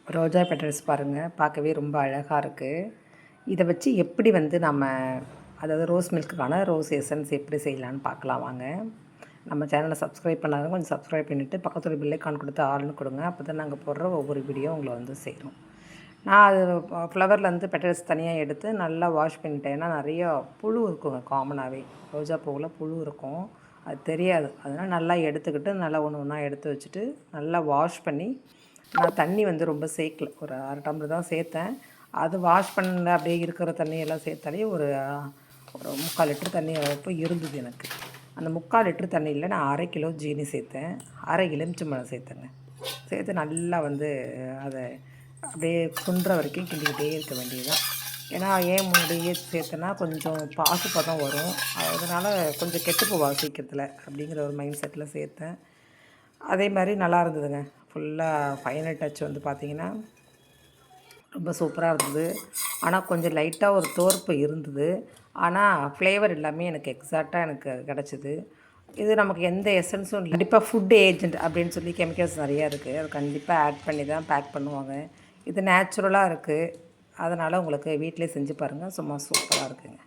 ரோஜா petals பாருங்கள், பார்க்கவே ரொம்ப அழகாக இருக்குது. இதை வச்சு எப்படி நம்ம அதாவது ரோஸ் மில்க்குக்கான ரோஸ் எசன்ஸ் எப்படி செய்யலான்னு பார்க்கலாம் வாங்க. நம்ம சேனலை சப்ஸ்கிரைப் பண்ணாதவங்க கொஞ்சம் சப்ஸ்கிரைப் பண்ணிவிட்டு பக்கத்தில் பெல் ஐக்கான் கொடுத்து ஆள்னு கொடுங்க. அப்போ தான் நாங்கள் போடுற ஒவ்வொரு வீடியோ உங்களை சேரும். நான் அது ஃப்ளவர்லேருந்து பெட்டல்ஸ் தனியாக எடுத்து நல்லா வாஷ் பண்ணிட்டேன். ஏன்னா நிறையா புழு இருக்குங்க. காமனாகவே ரோஜா பூவில் புழு இருக்கும், அது தெரியாது. அதனால் நல்லா எடுத்துக்கிட்டு நல்லா ஒன்று ஒன்றா எடுத்து வச்சுட்டு நல்லா வாஷ் பண்ணி, நான் தண்ணி ரொம்ப சேர்க்கல, ஒரு 1/2 டம்ளர் தான் சேர்த்தேன். அது வாஷ் பண்ண அப்படியே இருக்கிற தண்ணியெல்லாம் சேர்த்தாலே ஒரு 3/4 லிட்டர் தண்ணி அளவுக்கு இருந்தது எனக்கு. அந்த 3/4 லிட்டர் தண்ணியில் நான் 1/2 கிலோ ஜீனி சேர்த்தேன், 1/2 எலுமிச்சம்பழம் சேர்த்தேங்க. சேர்த்து நல்லா அதை அப்படியே சுண்டுற வரைக்கும் கிண்டிக்கிட்டே இருக்க வேண்டியதுதான். ஏன்னா ஏன் முன்னாடியே சேர்த்தேன்னா கொஞ்சம் பாசுப்பதம் வரும், அதனால் கொஞ்சம் கெட்டுப்போ வாசிக்கிறதுல அப்படிங்கிற ஒரு மைண்ட் செட்டில் சேர்த்தேன். அதே மாதிரி நல்லா இருந்ததுங்க. ஃபுல்லாக ஃபைனல் டச் பார்த்திங்கன்னா ரொம்ப சூப்பராக இருந்தது. ஆனால் கொஞ்சம் லைட்டாக ஒரு தோர்ப்பு இருந்தது. ஆனால் ஃப்ளேவர் எல்லாமே எனக்கு எக்ஸாக்டாக எனக்கு கிடச்சிது. இது நமக்கு எந்த எசன்ஸும் இல்லை. கண்டிப்பாக ஃபுட் ஏஜென்ட் அப்படின்னு சொல்லி கெமிக்கல்ஸ் நிறையா இருக்குது, அது கண்டிப்பாக ஆட் பண்ணி தான் பேக் பண்ணுவாங்க. இது நேச்சுரலாக இருக்குது, அதனால் உங்களுக்கு வீட்டிலே செஞ்சு பாருங்கள், சும்மா சூப்பராக இருக்குங்க.